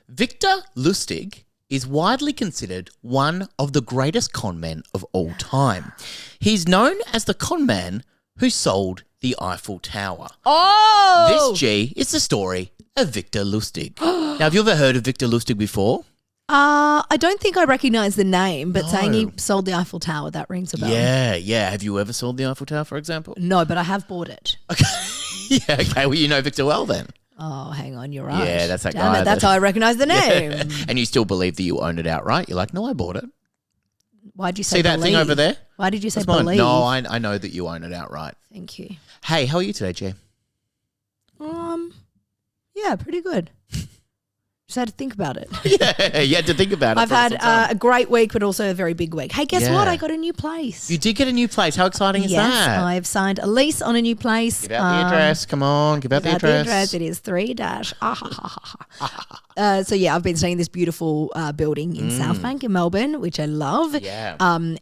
Victor Lustig is widely considered one of the greatest conmen of all time. He's known as the conman who sold the Eiffel Tower. Oh! This, G, is the story of Victor Lustig. Now, have you ever heard of Victor Lustig before? I don't think I recognise the name, but saying he sold the Eiffel Tower, that rings a bell. Yeah. Have you ever sold the Eiffel Tower, for example? No, but I have bought it. Okay. Yeah, okay. Well, you know Victor well then. Oh, hang on, you're right. Yeah, that's that Damn guy. It, that's how I recognise the name. Yeah. And you still believe that you own it outright? You're like, no, I bought it. Why'd you say See that believe? thing over there? Why did you say That's mine. believe? No, I know that you own it outright. Thank you. Hey, how are you today, G? Yeah, pretty good. Just had to think about it. Yeah, you had to think about it. I've had a great week, but also a very big week. Hey, guess what? I got a new place. You did get a new place. How exciting is yes, that? I've signed a lease on a new place. Give out the address. Come on, give out the address. It is 3 So yeah, I've been staying in this beautiful building in South Bank in Melbourne, which I love. Yeah.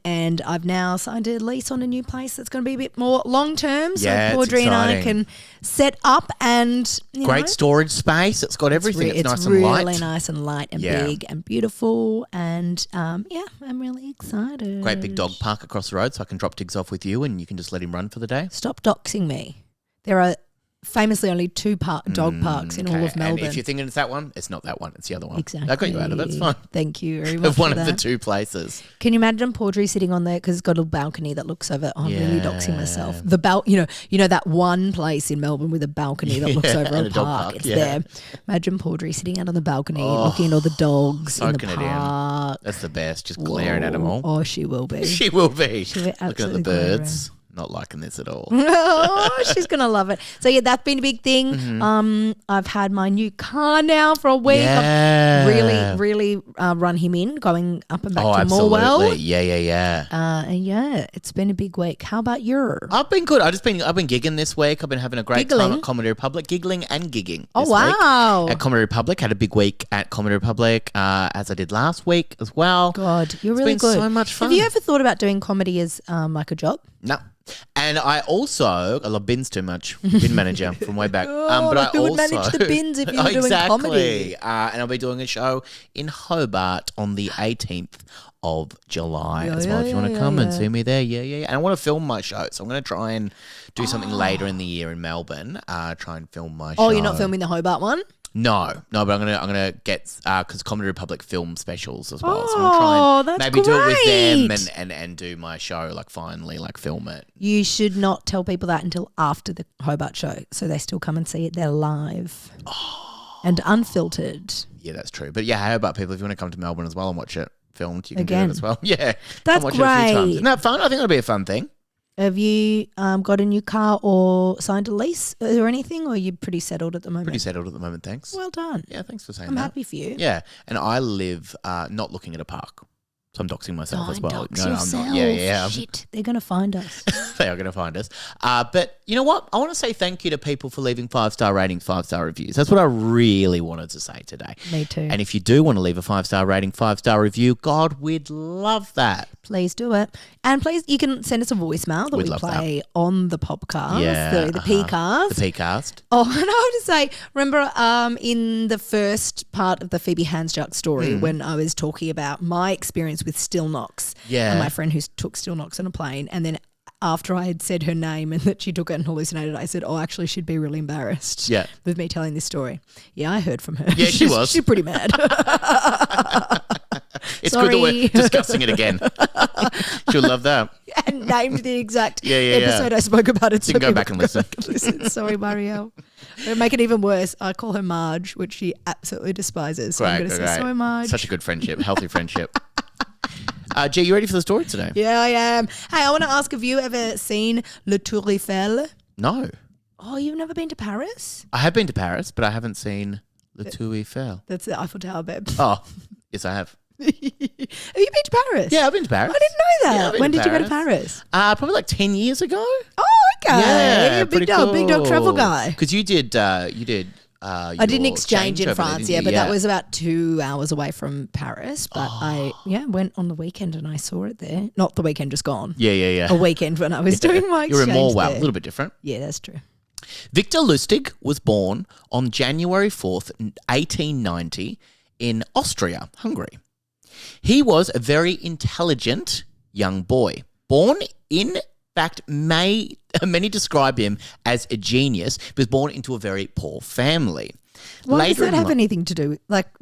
And I've now signed a lease on a new place that's going to be a bit more long term. So Yeah, it's Audrey and I exciting. can set up and Great storage space. It's got everything. It's nice and light. It's really nice and light and big and beautiful. And I'm really excited. Great big dog park across the road, so I can drop Tiggs off with you and you can just let him run for the day. Stop doxing me. There are famously only two dog parks in all of Melbourne. And if you're thinking it's that one, it's not that one. It's the other one. Exactly. I got you out of it. That's fine. Thank you very much Of one for of the that. two places. Can you imagine Paudry sitting on there because it's got a little balcony that looks over? Oh, I'm really doxing myself. Yeah. The you know that one place in Melbourne with a balcony that looks over and a a dog park. park, It's yeah. there. Imagine Paudry sitting out on the balcony looking at all the dogs in the Soaking it in. park. That's the best. Just glaring at them all. Oh, she will be. She will be. She'll be Looking at absolutely the birds. Not liking this at all. Oh, she's gonna love it. So yeah, that's been a big thing. I've had my new car now for a week. Yeah. I've really run him in, going up and back to absolutely. Morwell. Yeah. And yeah, it's been a big week. How about yours? I've been good. I've been gigging this week. I've been having a great time Giggling? at Comedy Republic, giggling and gigging. Oh this wow! week at Comedy Republic, had a big week at Comedy Republic, as I did last week as well. God, you're It's really been good. so much fun. Have you ever thought about doing comedy as like a job? No. And I love bins too much. Bin manager from way back. But I who would also manage the bins if you were doing comedy? And I'll be doing a show in Hobart on the 18th of July as well. If you want to come and see me there, yeah. And I want to film my show, so I'm going to try and do something later in the year in Melbourne. Try and film my show. Oh, you're not filming the Hobart one? No, but I'm gonna get because Comedy Republic film specials as well. So I'm Oh, gonna try and that's maybe do it with great. them and do my show finally film it. You should not tell people that until after the Hobart show, so they still come and see it there live and unfiltered. Yeah, that's true. But yeah, how about people if you want to come to Melbourne as well and watch it filmed, you can Again. do it as well. Yeah, That's come watch it a few times. great. Isn't that fun? I think that'll be a fun thing. Have you got a new car or signed a lease or anything, or are you pretty settled at the moment? Pretty settled at the moment, thanks. Well done. Yeah, thanks for saying I'm that. happy for you. Yeah, and I live not looking at a park. So I'm doxing myself as well. Dox I'm yourself. not. Yeah. Shit, they're going to find us. They are going to find us. But you know what? I want to say thank you to people for leaving 5-star ratings, 5-star reviews. That's what I really wanted to say today. Me too. And if you do want to leave a 5-star rating, 5-star review, God, we'd love that. Please do it. And please, you can send us a voicemail that We'd we love play on the podcast, Yeah, the P-cast. The P-cast. Oh, and I want to say, remember in the first part of the Phoebe Hansjuk story when I was talking about my experience with Still Knox and my friend who took Still Knox on a plane, and then after I had said her name and that she took it and hallucinated, I said, oh, actually, she'd be really embarrassed with me telling this story. Yeah, I heard from her. Yeah, she was. She's pretty mad. It's good that we're discussing it again. She'll love that. And named the exact Yeah. episode I spoke about it. You can go back and listen. Sorry, Marielle. It'll make it even worse. I call her Marge, which she absolutely despises. So I'm going to say, sorry, Marge. Such a good friendship, healthy friendship. G, you ready for the story today? Yeah, I am. Hey, I want to ask, have you ever seen Le Tour Eiffel? No. Oh, you've never been to Paris? I have been to Paris, but I haven't seen Le Tour Eiffel. That's the Eiffel Tower, babe. Oh, yes, I have. Have you been to Paris? Yeah, I've been to Paris. I didn't know Yeah, that. I've been When to did you go to Paris? Probably like 10 years ago. Oh, okay. Yeah, Big dog travel guy. Because you did. I did an exchange in France, but that was about 2 hours away from Paris. But I went on the weekend and I saw it there. Not the weekend just gone. Yeah. A weekend when I was doing my You're exchange in Morwell, there. a little bit different. Yeah, that's true. Victor Lustig was born on January 4th, 1890 in Austria, Hungary. He was a very intelligent young boy, born in fact, many describe him as a genius. He was born into a very poor family. Why does that have anything to do with,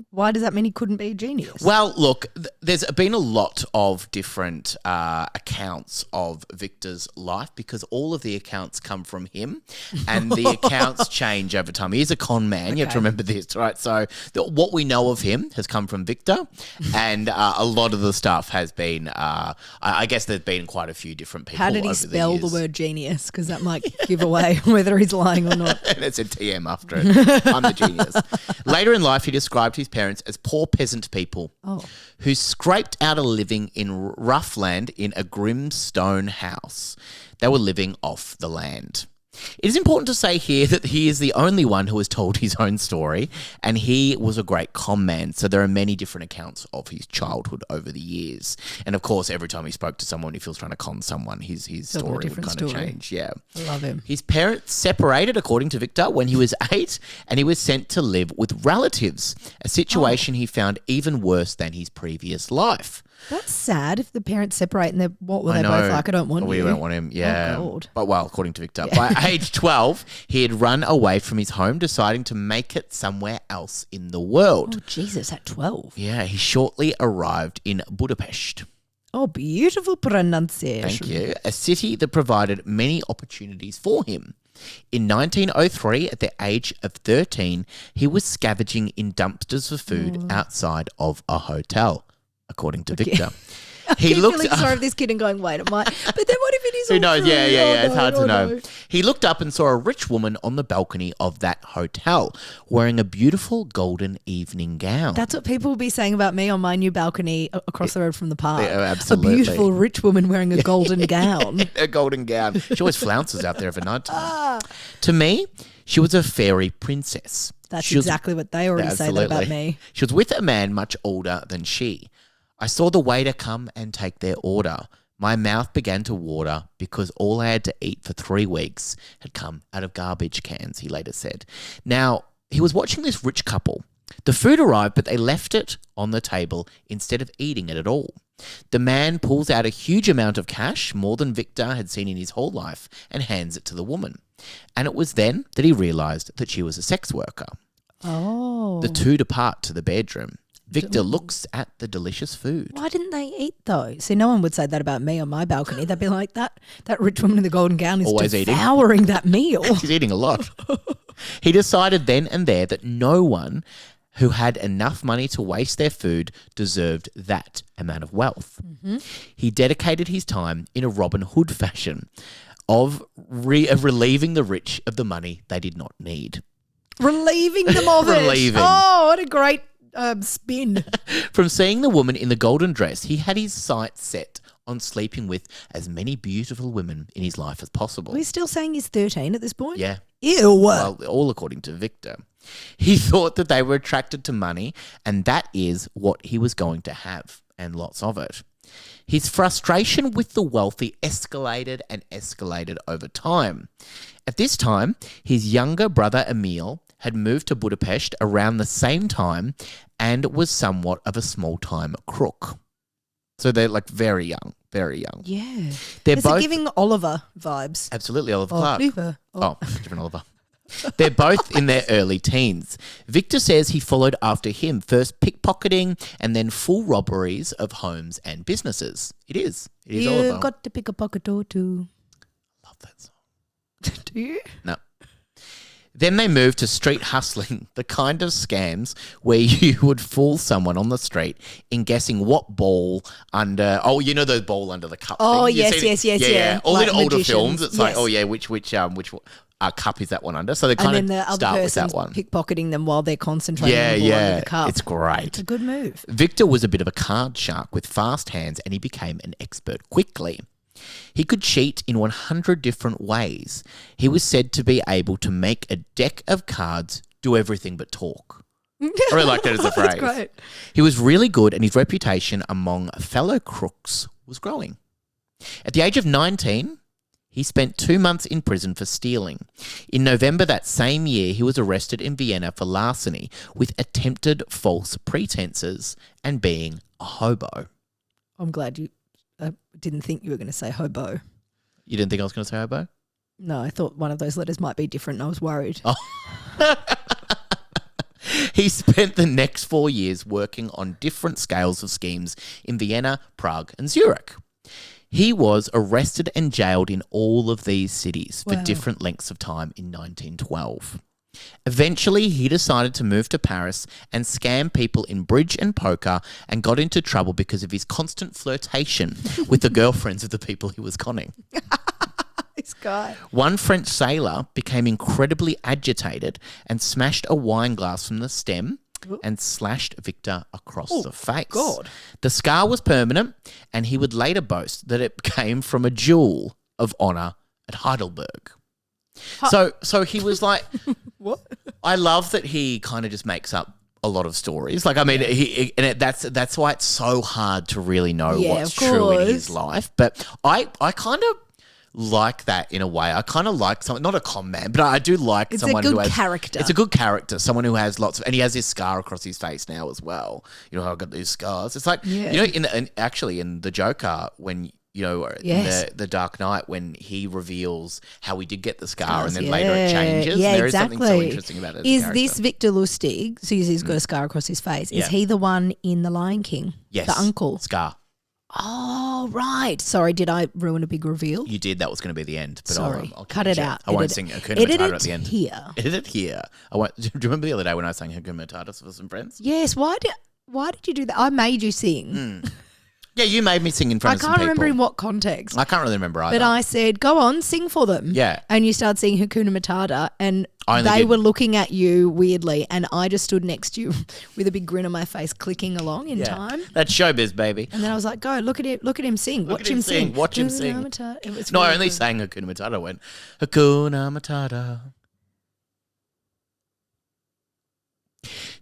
why does that mean he couldn't be a genius? Well, look, there's been a lot of different accounts of Victor's life because all of the accounts come from him and the accounts change over time. He's a con man. Okay. You have to remember this, right? So what we know of him has come from Victor and a lot of the stuff has been, I guess there's been quite a few different people. How did he spell the word genius? Because that might give away whether he's lying or not. And it's a TM after it. I'm the genius. Later in life, he described his parents as poor peasant people who scraped out a living in rough land in a grim stone house. They were living off the land. It is important to say here that he is the only one who has told his own story, and he was a great con man. So there are many different accounts of his childhood over the years. And of course, every time he spoke to someone, if he was trying to con someone, his story would kind of change. Yeah. I love him. His parents separated, according to Victor, when he was 8, and he was sent to live with relatives, a situation he found even worse than his previous life. That's sad if the parents separate and what were they both like? I don't want We you. don't want him, yeah. Oh, God. But, well, according to Victor, by age 12, he had run away from his home, deciding to make it somewhere else in the world. Oh, Jesus, at 12. Yeah, he shortly arrived in Budapest. Oh, beautiful pronunciation. Thank you. A city that provided many opportunities for him. In 1903, at the age of 13, he was scavenging in dumpsters for food outside of a hotel. According to Victor. He keep feeling sorry for this kid and going, wait, it might. But then what if it is all Who knows? true? Yeah. It's hard to know. He looked up and saw a rich woman on the balcony of that hotel wearing a beautiful golden evening gown. That's what people will be saying about me on my new balcony across the road from the park. Yeah, absolutely. A beautiful rich woman wearing a golden gown. A golden gown. She always flounces out there every night. To me, she was a fairy princess. That's exactly what they already say that about me. She was with a man much older than she. I saw the waiter come and take their order. My mouth began to water because all I had to eat for 3 weeks had come out of garbage cans, he later said. Now, he was watching this rich couple. The food arrived, but they left it on the table instead of eating it at all. The man pulls out a huge amount of cash, more than Victor had seen in his whole life, and hands it to the woman. And it was then that he realised that she was a sex worker. Oh. The two depart to the bedroom. Victor looks at the delicious food. Why didn't they eat though? See, no one would say that about me on my balcony. They'd be like, that rich woman in the golden gown is always devouring that meal. She's eating a lot. He decided then and there that no one who had enough money to waste their food deserved that amount of wealth. Mm-hmm. He dedicated his time in a Robin Hood fashion of relieving the rich of the money they did not need. Relieving them of it. Oh, what a great spin. From seeing the woman in the golden dress, he had his sights set on sleeping with as many beautiful women in his life as possible. Are we still saying he's 13 at this point? Yeah. Ew. Well, all according to Victor. He thought that they were attracted to money, and that is what he was going to have, and lots of it. His frustration with the wealthy escalated and escalated over time. At this time, his younger brother Emil had moved to Budapest around the same time and was somewhat of a small-time crook. So they're like very young, very young. Yeah. They're both giving Oliver vibes. Absolutely, Oliver Clark. Oliver. Oh, different Oliver. They're both in their early teens. Victor says he followed after him, first pickpocketing and then full robberies of homes and businesses. It is Oliver. You've got to pick a pocket or two. Love that song. Do you? No. Then they moved to street hustling, the kind of scams where you would fool someone on the street in guessing what ball under, those ball under the cup Oh, things. yes. All like in older magicians. films, it's like, which cup is that one under? So they kind and then of the other start with that person's one. pickpocketing them while they're concentrating on the ball under the cup. It's great. It's a good move. Victor was a bit of a card shark with fast hands, and he became an expert quickly. He could cheat in 100 different ways. He was said to be able to make a deck of cards do everything but talk. I really like that as a phrase. That's great. He was really good, and his reputation among fellow crooks was growing. At the age of 19, He spent 2 months in prison for stealing. In November that same year, he was arrested in Vienna for larceny with attempted false pretenses and being a hobo. I'm glad you didn't think you were going to say hobo. You didn't think I was going to say hobo? No, I thought one of those letters might be different and I was worried. Oh. He spent the next 4 years working on different scales of schemes in Vienna, Prague and Zurich. He was arrested and jailed in all of these cities for different lengths of time in 1912. Eventually, he decided to move to Paris and scam people in bridge and poker and got into trouble because of his constant flirtation with the girlfriends of the people he was conning. This guy. One French sailor became incredibly agitated and smashed a wine glass from the stem and slashed Victor across the face. God. The scar was permanent, and he would later boast that it came from a duel of honour at Heidelberg. So he was like, what? I love that he kind of just makes up a lot of stories. Like, I mean, that's why it's so hard to really know what's true in his life. But I kind of like that in a way. I kind of like someone, not a con man, but I do like someone who has character. It's a good character. Someone who has lots of, and he has this scar across his face now as well. You know, I've got these scars. It's like, you know, in the Joker, when, you know, the Dark Knight, when he reveals how he did get the scar and then later it changes. Yeah, there exactly. is something so interesting about it. Is this Victor Lustig? So he's got a scar across his face. Is he the one in The Lion King? Yes. The uncle. Scar. Oh, right. Sorry, did I ruin a big reveal? You did. That was going to be the end. But Sorry. I'll Cut it out. I won't sing Hakuna Matata at the end. Edit it here. I won't. Do you remember the other day when I sang Hakuna Matata for some friends? Yes. Why did you do that? I made you sing. Yeah, you made me sing in front of some people. I can't remember in what context. I can't really remember either. But I said, go on, sing for them. Yeah. And you started singing Hakuna Matata and they were looking at you weirdly and I just stood next to you with a big grin on my face clicking along in time. That's showbiz, baby. And then I was like, go, look at him sing. Watch him sing. Watch him sing. It was I only sang Hakuna Matata. I went, Hakuna Matata.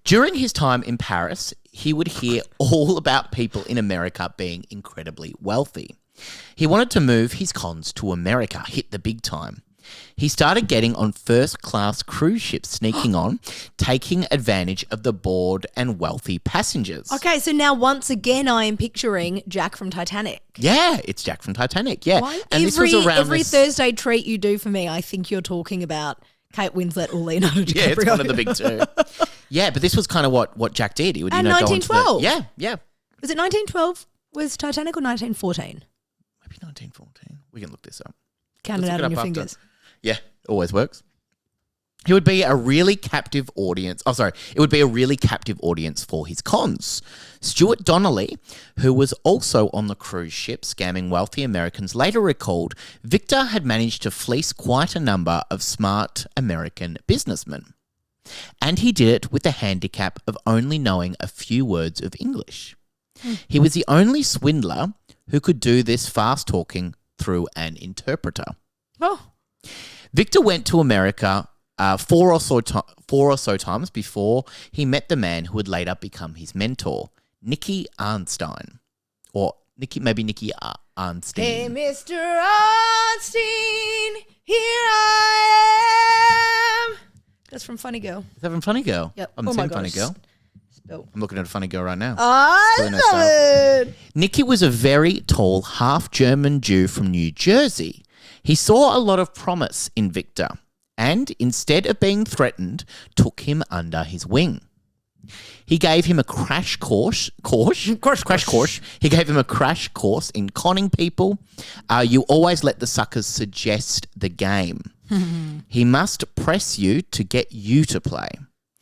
During his time in Paris, he would hear all about people in America being incredibly wealthy. He wanted to move his cons to America, hit the big time. He started getting on first-class cruise ships, sneaking on, taking advantage of the bored and wealthy passengers. Okay, so now once again I am picturing Jack from Titanic. Yeah, it's Jack from Titanic, yeah. And every Thursday treat you do for me, I think you're talking about Kate Winslet or Leonardo DiCaprio. Yeah, it's one of the big two. Yeah, but this was kind of what Jack did. He would, and 1912. Yeah. Was it 1912? Was Titanic or 1914? Maybe 1914. We can look this up. Count it out on your fingers. Yeah, always works. It would be a really captive audience. It would be a really captive audience for his cons. Stuart Donnelly, who was also on the cruise ship scamming wealthy Americans, later recalled Victor had managed to fleece quite a number of smart American businessmen. And he did it with the handicap of only knowing a few words of English. He was the only swindler who could do this fast talking through an interpreter. Oh. Victor went to America four or so times before he met the man who would later become his mentor, Nicky Arnstein. Or Nicky Arnstein. Hey, Mr. Arnstein, here I am. That's from Funny Girl. Is that from Funny Girl? Yep. I haven't seen Funny Girl. I'm looking at a Funny Girl right now. I love it. Nicky was a very tall, half-German Jew from New Jersey. He saw a lot of promise in Victor and, instead of being threatened, took him under his wing. He gave him a crash course. He gave him a crash course in conning people. You always let the suckers suggest the game. He must press you to get you to play.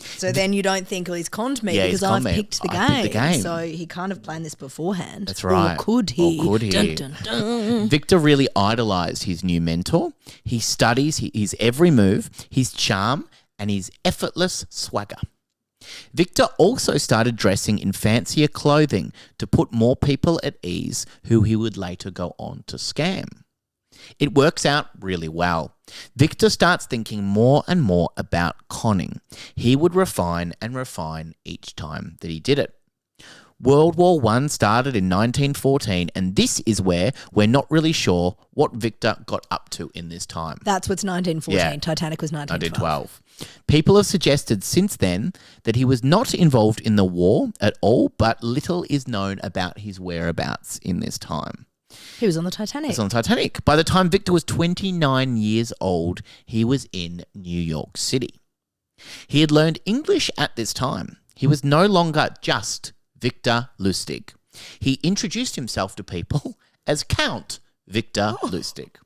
So then you don't think, he's conned me because I've picked the game. So he kind of planned this beforehand. That's right. Or could he? Dun, dun, dun. Victor really idolized his new mentor. He studies his every move, his charm, and his effortless swagger. Victor also started dressing in fancier clothing to put more people at ease who he would later go on to scam. It works out really well. Victor starts thinking more and more about conning. He would refine and refine each time that he did it. World War I started in 1914, and this is where we're not really sure what Victor got up to in this time. That's what's 1914. Yeah. Titanic was 1912. 1912. People have suggested since then that he was not involved in the war at all, but little is known about his whereabouts in this time. He was on the Titanic. He was on the Titanic. By the time Victor was 29 years old, he was in New York City. He had learned English at this time. He was no longer just Victor Lustig. He introduced himself to people as Count Victor Lustig.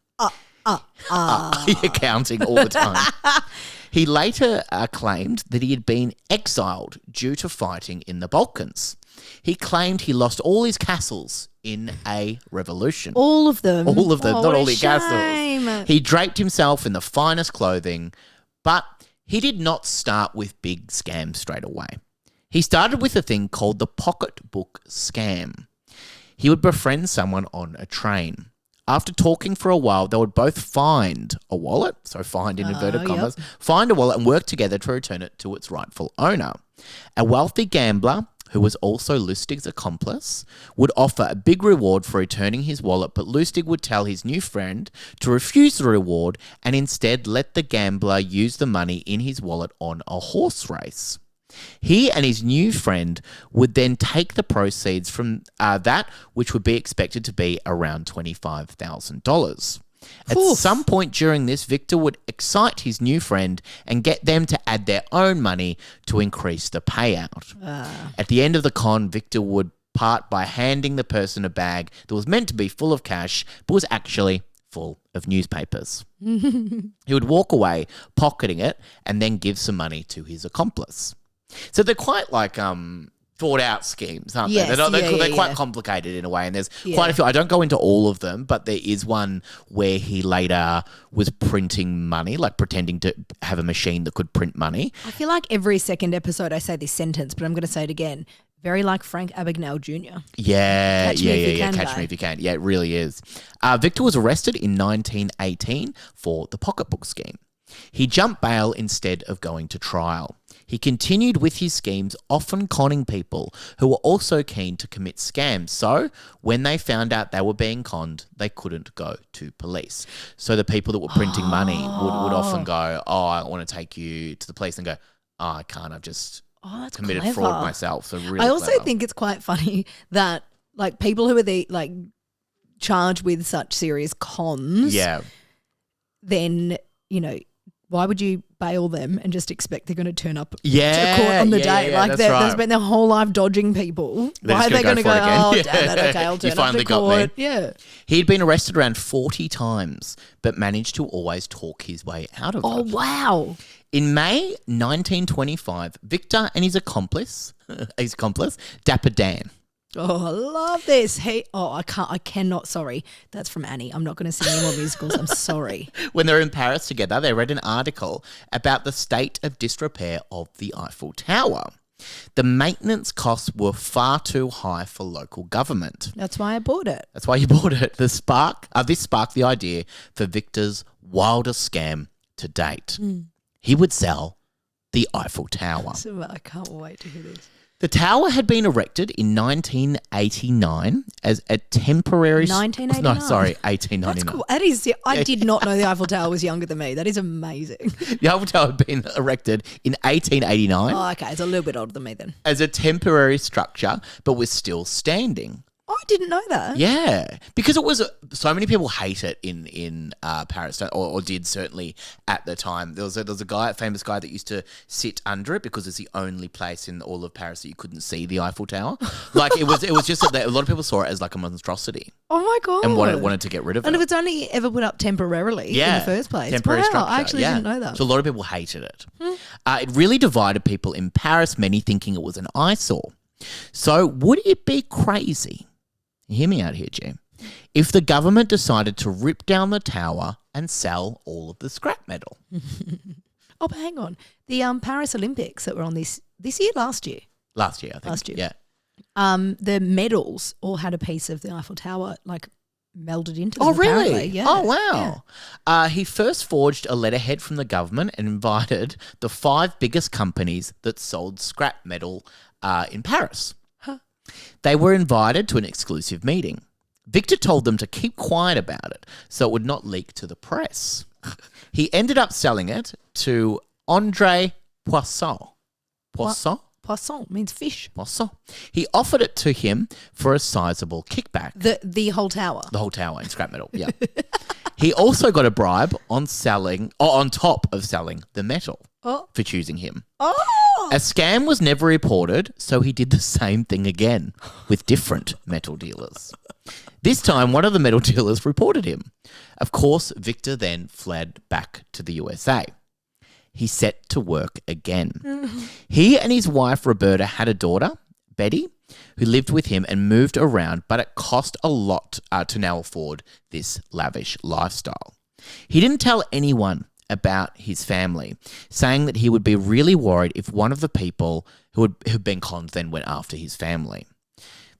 Counting all the time. He later claimed that he had been exiled due to fighting in the Balkans. He claimed he lost all his castles in a revolution. All of them? All of them, Oh, not what all a his castles. shame. He draped himself in the finest clothing, but he did not start with big scams straight away. He started with a thing called the pocketbook scam. He would befriend someone on a train. After talking for a while, they would both find a wallet, so find in inverted commas, find a wallet and work together to return it to its rightful owner. A wealthy gambler, who was also Lustig's accomplice, would offer a big reward for returning his wallet, but Lustig would tell his new friend to refuse the reward and instead let the gambler use the money in his wallet on a horse race. He and his new friend would then take the proceeds from that, which would be expected to be around $25,000. At some point during this, Victor would excite his new friend and get them to add their own money to increase the payout. At the end of the con, Victor would part by handing the person a bag that was meant to be full of cash, but was actually full of newspapers. He would walk away, pocketing it, and then give some money to his accomplice. So they're quite like thought out schemes, aren't they? They're quite complicated in a way, and there's quite a few. I don't go into all of them, but there is one where he later was printing money, like pretending to have a machine that could print money. I feel like every second episode I say this sentence, but I'm going to say it again. Very like Frank Abagnale Jr. Catch me if you can. Yeah, it really is. Victor was arrested in 1918 for the pocketbook scheme. He jumped bail instead of going to trial. He continued with his schemes, often conning people who were also keen to commit scams. So when they found out they were being conned, they couldn't go to police. So the people that were printing money would often go, I want to take you to the police, and go, I can't, I've just committed clever. fraud myself. So really I also clever. think it's quite funny that like people who are charged with such serious cons, then, why would you bail them and just expect they're going to turn up to court on the day? They've spent their whole life dodging people. Why are they going to go, damn it, okay, I'll turn up to court. Yeah. He'd been arrested around 40 times, but managed to always talk his way out of it. Oh, wow. In May 1925, Victor and his accomplice, Dapper Dan. Oh, I love this. I cannot. Sorry. That's from Annie. I'm not going to sing any more musicals. I'm sorry. When they were in Paris together, they read an article about the state of disrepair of the Eiffel Tower. The maintenance costs were far too high for local government. That's why I bought it. That's why you bought it. This sparked the idea for Victor's wildest scam to date. He would sell the Eiffel Tower. I can't wait to hear this. The tower had been erected in 1989 as a temporary... 1989? No, sorry, 1899. That's cool. That is... I did not know the Eiffel Tower was younger than me. That is amazing. The Eiffel Tower had been erected in 1889. Oh, okay. It's a little bit older than me then. As a temporary structure, but was still standing. Oh, I didn't know that. Yeah, because it was so many people hate it in Paris, or did certainly at the time. There was a famous guy that used to sit under it because it's the only place in all of Paris that you couldn't see the Eiffel Tower. Like it was just that a lot of people saw it as like a monstrosity. Oh my god! And wanted to get rid of it. And if it's only ever put up temporarily in the first place, temporary structure. I actually didn't know that. So a lot of people hated it. It really divided people in Paris. Many thinking it was an eyesore. So would it be crazy? Hear me out here, Jim. If the government decided to rip down the tower and sell all of the scrap metal. Oh, but hang on. The Paris Olympics that were on this year, last year? Last year, I think. Last year. Yeah. The medals all had a piece of the Eiffel Tower, like, melded into them. Oh, really? Apparently. Yeah. Oh, wow. Yeah. He first forged a letterhead from the government and invited the 5 biggest companies that sold scrap metal in Paris. They were invited to an exclusive meeting. Victor told them to keep quiet about it so it would not leak to the press. He ended up selling it to Andre Poisson. Poisson? Poisson means fish. Poisson. He offered it to him for a sizable kickback. The whole tower. The whole tower in scrap metal, yeah. He also got a bribe on top of selling the metal for choosing him. Oh! A scam was never reported, so he did the same thing again with different metal dealers. This time, one of the metal dealers reported him. Of course, Victor then fled back to the USA. He set to work again. He and his wife, Roberta, had a daughter, Betty, who lived with him and moved around, but it cost a lot to now afford this lavish lifestyle. He didn't tell anyone about his family, saying that he would be really worried if one of the people who had been conned then went after his family.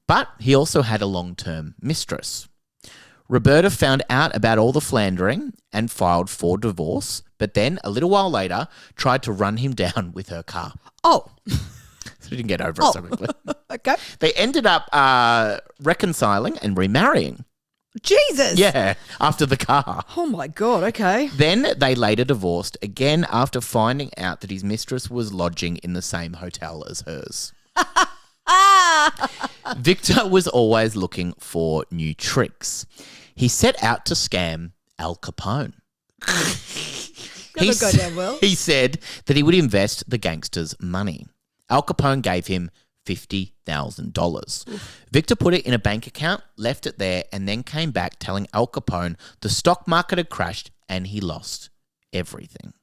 But he also had a long-term mistress. Roberta found out about all the philandering and filed for divorce, but then, a little while later, tried to run him down with her car. Oh. So he didn't get over it so quickly. Okay. They ended up reconciling and remarrying. Jesus. Yeah, after the car. Oh, my God. Okay. Then they later divorced, again after finding out that his mistress was lodging in the same hotel as hers. Victor was always looking for new tricks. He set out to scam Al Capone. Never go down well. He said that he would invest the gangster's money. Al Capone gave him $50,000. Victor put it in a bank account, left it there, and then came back telling Al Capone the stock market had crashed and he lost everything.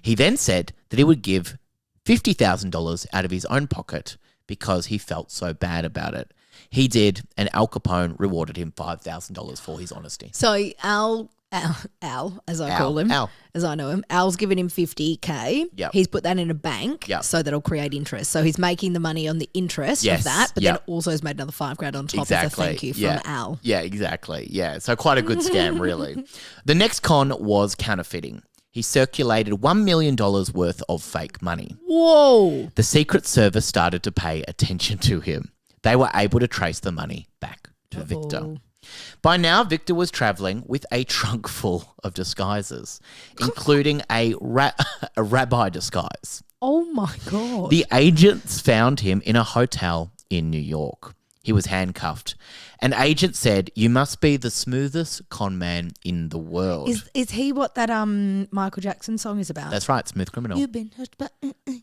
He then said that he would give $50,000 out of his own pocket because he felt so bad about it. He did, and Al Capone rewarded him $5,000 for his honesty. So Al, as I call him, as I know him, Al's given him $50K. Yep. He's put that in a bank so that'll create interest. So he's making the money on the interest of that, but then also has made another $5,000 on top as a thank you from Al. Yeah, exactly. Yeah, so quite a good scam, really. The next con was counterfeiting. He circulated $1 million worth of fake money. Whoa. The Secret Service started to pay attention to him. They were able to trace the money back to Victor. By now, Victor was traveling with a trunk full of disguises, including a rabbi disguise. Oh, my God. The agents found him in a hotel in New York. He was handcuffed. An agent said, "You must be the smoothest con man in the world." Is he what that Michael Jackson song is about? That's right, Smooth Criminal. You've been hurt by,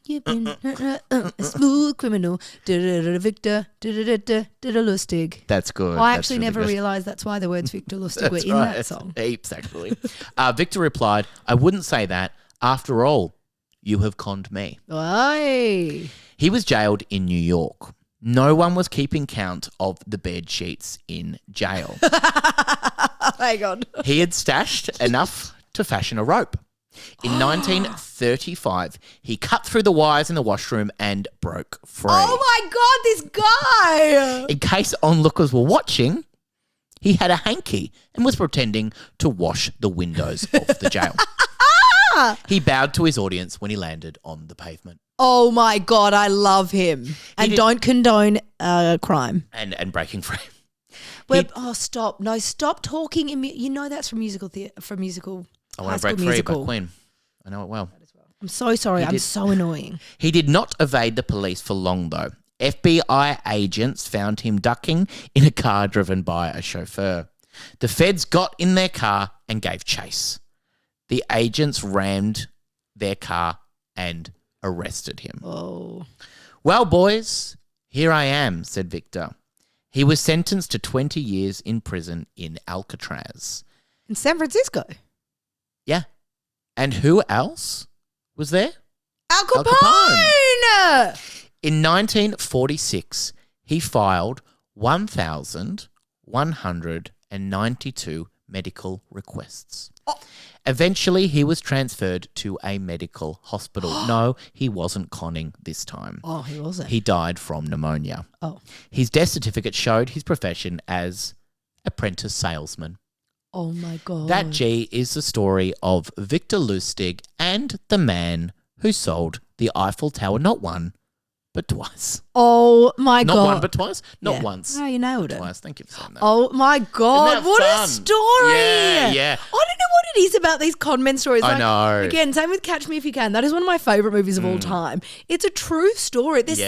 you've been a smooth criminal. Victor, Lustig. That's good. I actually never realised that's why the words Victor Lustig were in that song. Heaps, actually. Victor replied, "I wouldn't say that. After all, you have conned me." Aye. He was jailed in New York. No one was keeping count of the bed sheets in jail. Hang on. He had stashed enough to fashion a rope. In 1935, he cut through the wires in the washroom and broke free. Oh my God, this guy! In case onlookers were watching, he had a hanky and was pretending to wash the windows of the jail. He bowed to his audience when he landed on the pavement. Oh my God, I love him. And don't condone crime. And breaking free. Stop. No, stop talking. You know that's from musical I Want to Break Free by Queen. I know it well. I'm so sorry. I'm so annoying. He did not evade the police for long, though. FBI agents found him ducking in a car driven by a chauffeur. The feds got in their car and gave chase. The agents rammed their car and arrested him. Oh. "Well, boys, here I am," said Victor. He was sentenced to 20 years in prison in Alcatraz. In San Francisco? Yeah. And who else was there? Al Capone! In 1946, he filed 1,192 medical requests. Oh. Eventually, he was transferred to a medical hospital. No, he wasn't conning this time. Oh, he wasn't. He died from pneumonia. Oh. His death certificate showed his profession as apprentice salesman. Oh, my God. That, G, is the story of Victor Lustig and the man who sold the Eiffel Tower not one, but twice. Oh my God. Not one, but twice? Not once. No, you nailed it. Twice. Thank you for saying that. Oh my God. What fun? a story. Yeah. I don't know what it is about these conmen stories. I know. Again, same with Catch Me If You Can. That is one of my favourite movies of all time. It's a true story. There's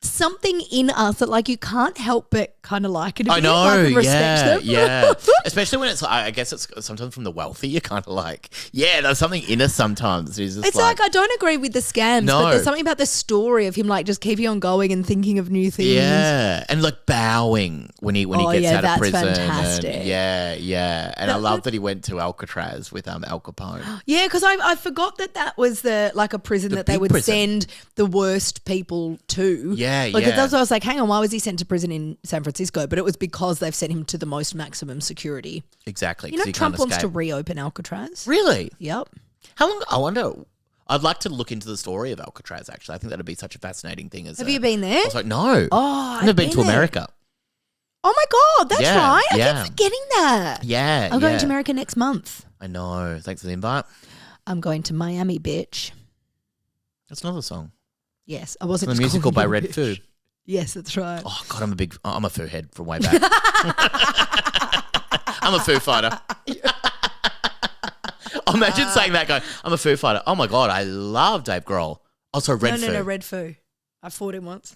something in us that like you can't help but kind of like it. I know, like, respect them. yeah. Especially when it's, I guess it's sometimes from the wealthy, you're kind of like, there's something in us sometimes. It's like I don't agree with the scams, but there's something about the story of him like just keeping on going and thinking of new things. Yeah, and like bowing when he gets out of prison. That's fantastic. And I love that he went to Alcatraz with Al Capone. Yeah, because I forgot that was a prison that they would send the worst people to. Yeah. That's why I was like, hang on, why was he sent to prison in San Francisco? But it was because they've sent him to the most maximum security. Exactly. You know, Trump wants to reopen Alcatraz. Really? Yep. How long? I wonder. I'd like to look into the story of Alcatraz, actually. I think that'd be such a fascinating thing. Have you been there? I was like, no. Oh, I've never been to America. Oh my God, that's right. I keep forgetting that. Yeah. I'm going to America next month. I know. Thanks for the invite. I'm going to Miami, bitch. That's another song. Yes, I wasn't. It's a musical by Red Foo. Yes, that's right. Oh God, I'm a Foo head from way back. I'm a Foo fighter. Imagine saying that guy. I'm a Foo fighter. Oh my God, I love Dave Grohl. Also Red Foo. No, Red Foo. I fought him once.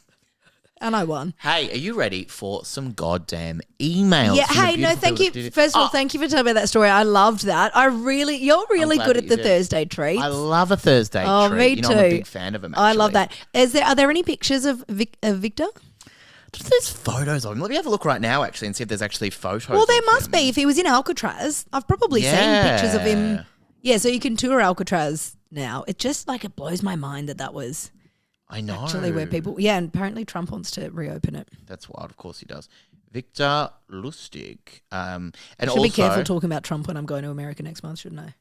And I won. Hey, are you ready for some goddamn emails? Yeah, hey, no, thank you. First of all, thank you for telling me that story. I loved that. You're really good at the Thursday treats. I love a Thursday treat. Oh, me too. I'm a big fan of them, actually. I love that. Are there any pictures of Victor? There's photos of him. Let me have a look right now, actually, and see if there's actually photos. Well, there must be. If he was in Alcatraz, I've probably seen pictures of him. Yeah, so you can tour Alcatraz now. It just it blows my mind that was... I know. Actually, where people... Yeah, and apparently Trump wants to reopen it. That's wild. Of course he does. Victor Lustig. And I should be careful talking about Trump when I'm going to America next month, shouldn't I?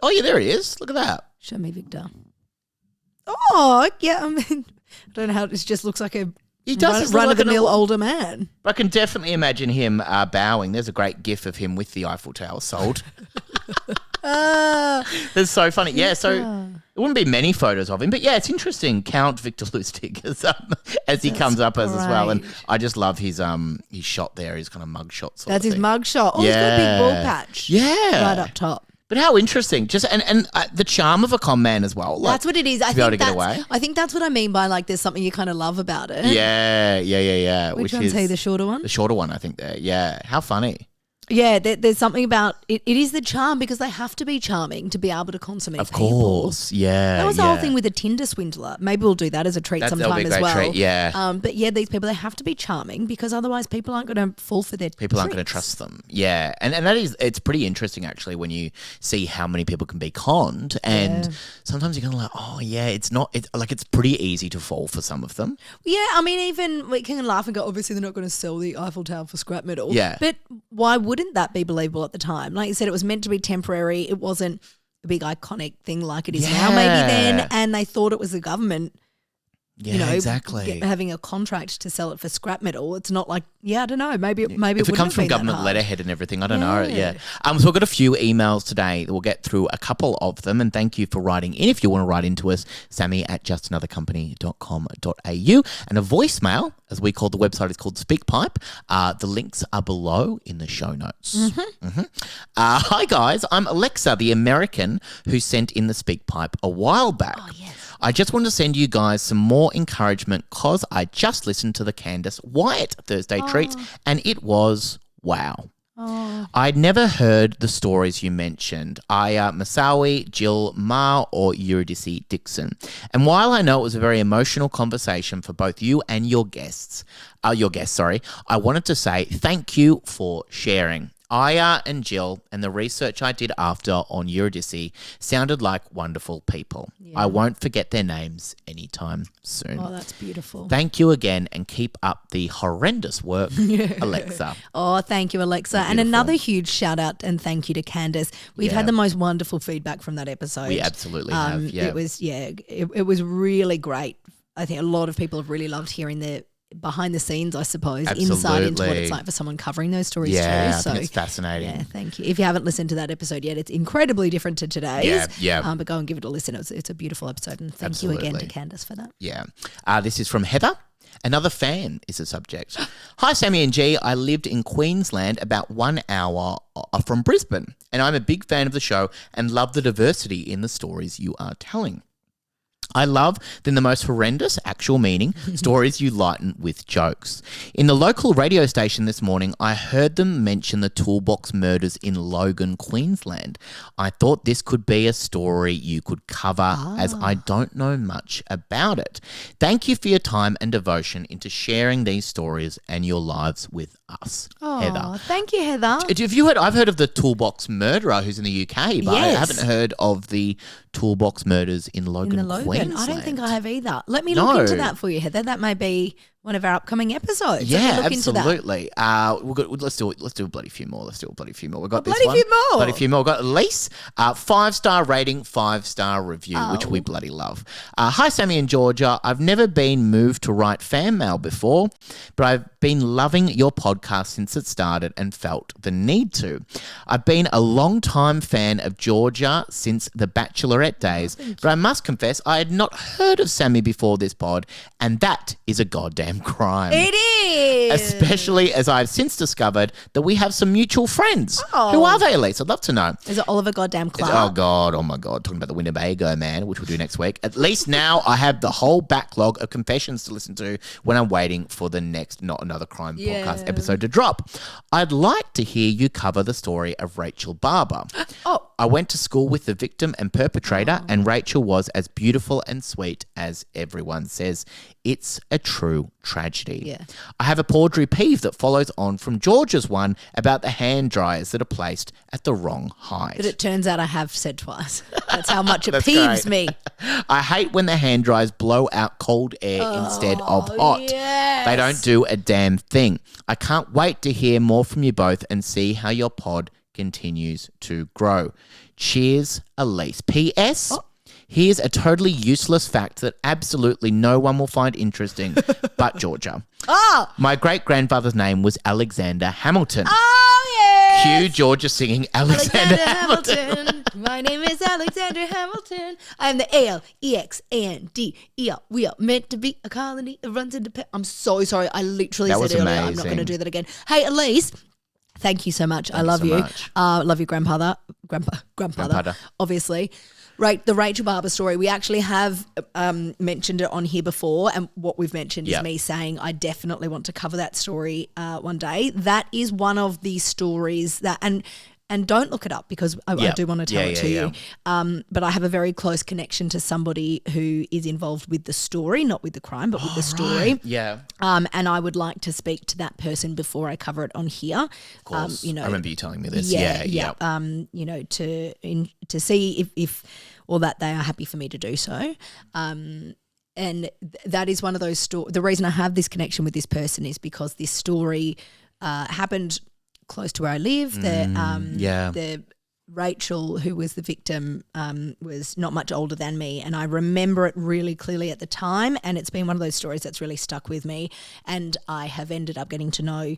Oh, yeah, there he is. Look at that. Show me Victor. Oh, yeah. I mean, I don't know how... It just looks like a run-of-the-mill older man. I can definitely imagine him bowing. There's a great gif of him with the Eiffel Tower sold. That's so funny. Yeah, so there wouldn't be many photos of him, but yeah, it's interesting. Count Victor Lustig as he comes up as well, and I just love his shot there. His kind of mug shot. That's his mug shot. Oh, he's got a big bald patch. Yeah, right up top. But how interesting! Just and the charm of a con man as well. That's what it is. I think that's what I mean by there's something you kind of love about it. Yeah. Which one's he? The shorter one. The shorter one, I think. There. Yeah. How funny. Yeah, there's something about it. It is the charm because they have to be charming to be able to consummate people. Of course, yeah. That was the whole thing with the Tinder swindler. Maybe we'll do that as a treat sometime as well. Treat, yeah. But yeah, these people, they have to be charming because otherwise people aren't going to fall for their People aren't going to trust them. Yeah. And it's pretty interesting actually when you see how many people can be conned and sometimes you're kind of like, oh yeah, it's pretty easy to fall for some of them. Yeah, I mean even we can laugh and go, obviously they're not going to sell the Eiffel Tower for scrap metal. Yeah. But why wouldn't that be believable at the time? Like you said, it was meant to be temporary. It wasn't a big iconic thing like it is now maybe then, and they thought it was the government exactly having a contract to sell it for scrap metal. It's not like I don't know, maybe if it comes from government letterhead and everything, I don't know. So we've got a few emails today. We'll get through a couple of them, and thank you for writing in. If you want to write into us, sammy@justanothercompany.com.au, and a voicemail, as we call the website, is called SpeakPipe. The links are below in the show notes. Hi guys, I'm Alexa, the American who sent in the SpeakPipe a while back. Oh yes. I just want to send you guys some more encouragement because I just listened to the Candace Wyatt Thursday treats and it was wow. I'd never heard the stories you mentioned, Aya Masawi, Jill Ma, or Eurydice Dixon. And while I know it was a very emotional conversation for both you and your guests, I wanted to say thank you for sharing. Aya and Jill and the research I did after on Eurydice sounded like wonderful people. Yeah. I won't forget their names anytime soon. Oh, that's beautiful. Thank you again and keep up the horrendous work, Alexa. Oh, thank you, Alexa. And another huge shout out and thank you to Candace. We've had the most wonderful feedback from that episode. We absolutely have, It was really great. I think a lot of people have really loved hearing the behind the scenes, I suppose, insight into what it's like for someone covering those stories too. I think it's fascinating. Yeah, thank you. If you haven't listened to that episode yet, it's incredibly different to today's. Yeah. But go and give it a listen. It's a beautiful episode, and thank you again to Candace for that. Yeah. This is from Heather. Another fan is the subject. Hi, Sammy and G. I lived in Queensland about 1 hour from Brisbane, and I'm a big fan of the show and love the diversity in the stories you are telling. I love then the most horrendous, actual meaning, stories you lighten with jokes. In the local radio station this morning, I heard them mention the toolbox murders in Logan, Queensland. I thought this could be a story you could cover as I don't know much about it. Thank you for your time and devotion into sharing these stories and your lives with us, Heather. Thank you, Heather. Have you heard? I've heard of the toolbox murderer who's in the UK, but I haven't heard of the toolbox murders in Logan, Queensland. I don't think I have either. Let me look into that for you, Heather. That may be one of our upcoming episodes. Yeah, absolutely. Let's do a bloody few more. We've got this one. Bloody few more. We've got Elise, 5-star rating, 5-star review, which we bloody love. Hi, Sammy and Georgia. I've never been moved to write fan mail before, but I've been loving your podcast since it started and felt the need to. I've been a long-time fan of Georgia since the Bachelorette days, but I must confess I had not heard of Sammy before this pod, and that is a goddamn crime. It is. Especially as I've since discovered that we have some mutual friends. Who are they, Elise? I'd love to know. Is it Oliver goddamn Clark? Oh my God. Talking about the Winnebago man, which we'll do next week. At least now I have the whole backlog of confessions to listen to when I'm waiting for the next Not Another Crime podcast episode to drop. I'd like to hear you cover the story of Rachel Barber. I went to school with the victim and perpetrator, and Rachel was as beautiful and sweet as everyone says. It's a true tragedy. Yeah. I have a Paudry peeve that follows on from George's one about the hand dryers that are placed at the wrong height. But it turns out I have said twice. That's how much it peeves me. I hate when the hand dryers blow out cold air instead of hot. Yes. They don't do a damn thing. I can't wait to hear more from you both and see how your pod continues to grow. Cheers, Elise. P.S. Here's a totally useless fact that absolutely no one will find interesting but Georgia. My great-grandfather's name was Alexander Hamilton. Cue Georgia singing Alexander Hamilton. My name is Alexander Hamilton. I'm the A-L-E-X-A-N-D-E-R. We are meant to be a colony that runs into... I'm so sorry. I literally said earlier amazing. I'm not going to do that again. Hey, Elise... Thank you so much. I love you. Love your grandfather, obviously. Right, the Rachel Barber story. We actually have mentioned it on here before, and what we've mentioned is me saying I definitely want to cover that story one day. That is one of the stories that, and don't look it up because I do want to tell it to you. But I have a very close connection to somebody who is involved with the story, not with the crime, but with the story. Right. Yeah. And I would like to speak to that person before I cover it on here. Of course. I remember you telling me this. To see if or that they are happy for me to do so. And that is one of those stories. The reason I have this connection with this person is because this story happened close to where I live. The Rachel, who was the victim, was not much older than me, and I remember it really clearly at the time, and it's been one of those stories that's really stuck with me, and I have ended up getting to know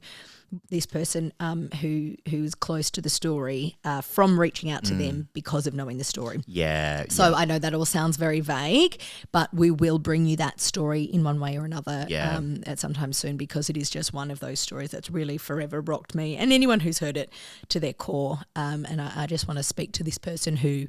this person who's close to the story from reaching out to them because of knowing the story. Yeah. So I know that all sounds very vague, but we will bring you that story in one way or another at some time soon, because it is just one of those stories that's really forever rocked me and anyone who's heard it to their core. And I just want to speak to this person who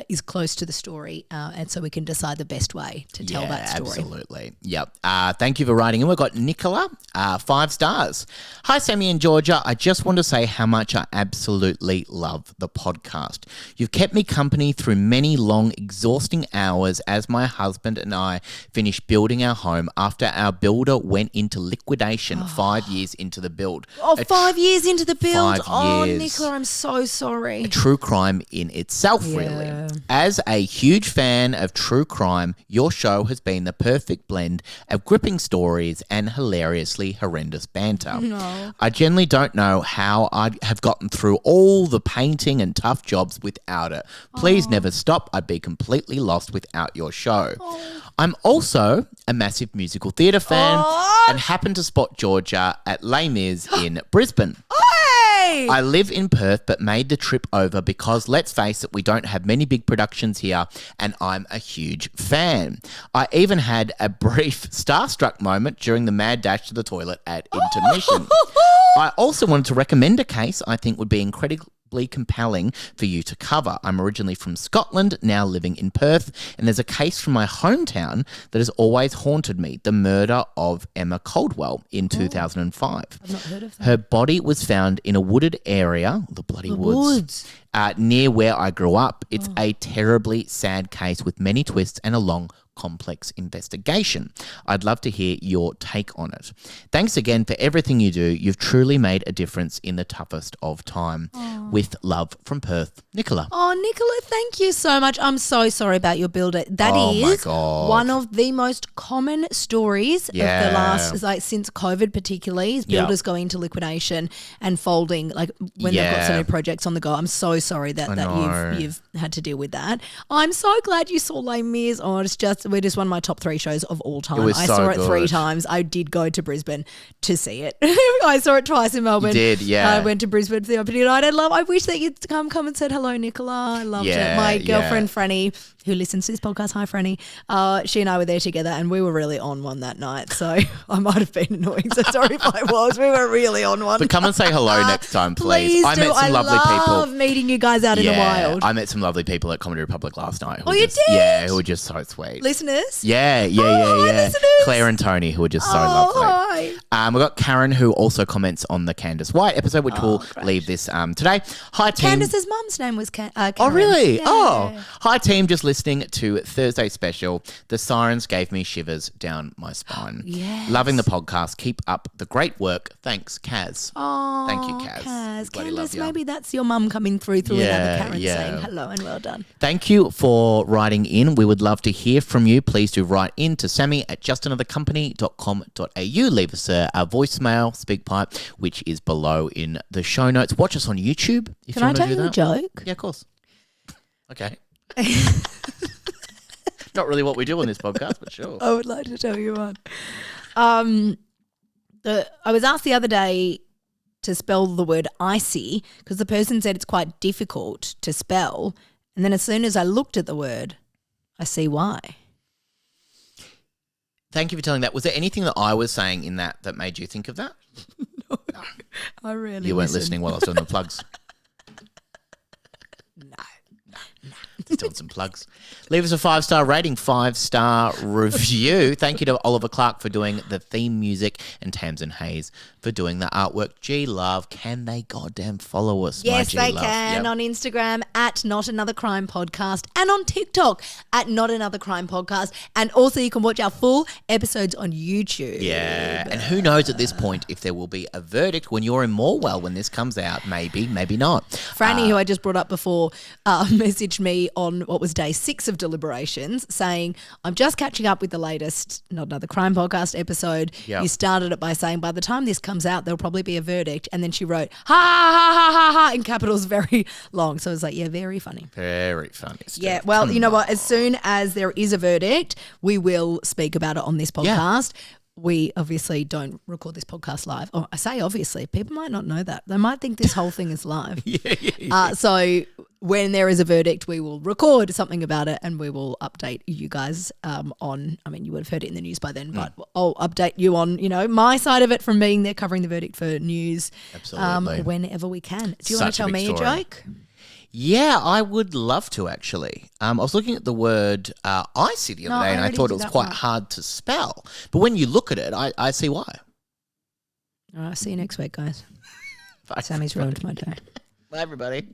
is close to the story, and so we can decide the best way to tell that story. Absolutely. Yep. Thank you for writing in. We've got Nicola, 5 stars. Hi, Sammy and Georgia. I just want to say how much I absolutely love the podcast. You've kept me company through many long, exhausting hours as my husband and I finished building our home after our builder went into liquidation 5 years into the build. 5 years into the build? 5 years. Nicola, I'm so sorry. A true crime in itself, really. go. As a huge fan of true crime, your show has been the perfect blend of gripping stories and hilariously horrendous banter. No. I generally don't know how I'd have gotten through all the painting and tough jobs without it. Please never stop. I'd be completely lost without your show. I'm also a massive musical theatre fan and happened to spot Georgia at Les Mis in Brisbane. I live in Perth but made the trip over because, let's face it, we don't have many big productions here and I'm a huge fan. I even had a brief starstruck moment during the mad dash to the toilet at intermission. I also wanted to recommend a case I think would be incredibly compelling for you to cover. I'm originally from Scotland, now living in Perth, and there's a case from my hometown that has always haunted me, the murder of Emma Caldwell in 2005. I've not heard of that. Her body was found in a wooded area, the bloody woods. Near where I grew up. It's a terribly sad case with many twists and a long, complex investigation. I'd love to hear your take on it. Thanks again for everything you do. You've truly made a difference in the toughest of time. With love from Perth, Nicola. Oh, Nicola, thank you so much. I'm so sorry about your builder. That is one of the most common stories of the last, like since COVID particularly, is builders going into liquidation and folding, like when they've got so many projects on the go. I'm so sorry that you've had to deal with that. I'm so glad you saw Les Mis. Oh, we're just one of my top 3 shows of all time. I saw it 3 times. I did go to Brisbane to see it. I saw it twice in Melbourne. You did, yeah. I went to Brisbane for the opening night. I wish that you'd come and said hello, Nicola. I loved it. My girlfriend Franny, who listens to this podcast, hi Franny, she and I were there together and we were really on one that night. So I might have been annoying. So sorry if I was. We were really on one. But come and say hello next time, please. I met some lovely people. I love meeting you guys out in the wild. I met some lovely people at Comedy Republic last night. You did? Yeah, who were just so sweet. Listeners? Yeah. Listeners. Claire and Tony, who were just so lovely. Hi. We've got Karen, who also comments on the Candace White episode, which we'll leave this today. Hi, team. Candace's mum's name was Karen. Oh, really? Yeah. Oh. Hi, team. Just listening to Thursday special. The sirens gave me shivers down my spine. Yes. Loving the podcast. Keep up the great work. Thanks, Kaz. Oh, thank you, Kaz. Candace, maybe that's your mum coming through another Karen saying hello and well done. Thank you for writing in. We would love to hear from you. Please do write in to Sammy at justanothercompany.com.au. Leave us a voicemail, speak pipe, which is below in the show notes. Watch us on YouTube. If Can I tell you a joke? Yeah, of course. Okay. Not really what we do on this podcast, but sure. I would like to tell you one. I was asked the other day to spell the word icy because the person said it's quite difficult to spell. And then as soon as I looked at the word, I see why. Thank you for telling that. Was there anything that I was saying in that made you think of that? No. I really You weren't listening while I was doing the plugs. No. Just doing some plugs. Leave us a 5-star rating, 5-star review. Thank you to Oliver Clark for doing the theme music and Tamsin Hayes for doing the artwork. G-Love, can they goddamn follow us? Yes, they can. On Instagram at Not Another Crime Podcast and on TikTok at Not Another Crime Podcast. And also you can watch our full episodes on YouTube. Yeah. And who knows at this point if there will be a verdict when you're in Morwell when this comes out. Maybe, maybe not. Franny, who I just brought up before, messaged me on what was day 6 of deliberations saying, I'm just catching up with the latest Not Another Crime Podcast episode. Yep. You started it by saying, by the time this comes out, there'll probably be a verdict. And then she wrote, ha, ha, ha, ha, ha, in capitals very long. So I was like, yeah, very funny. Very funny stuff. Yeah, well, you know what? As soon as there is a verdict, we will speak about it on this podcast. Yeah. We obviously don't record this podcast live. Oh, I say obviously. People might not know that. They might think this whole thing is live. So when there is a verdict, we will record something about it and we will update you guys on, I mean, you would have heard it in the news by then, but I'll update you on, my side of it from being there covering the verdict for news. Absolutely. Whenever we can. Do you want to tell me a joke? Yeah, I would love to actually. I was looking at the word icy the other day and I thought it was quite hard to spell. But when you look at it, I see why. All right, see you next week, guys. Bye. Sammy's ruined my day. Bye, everybody.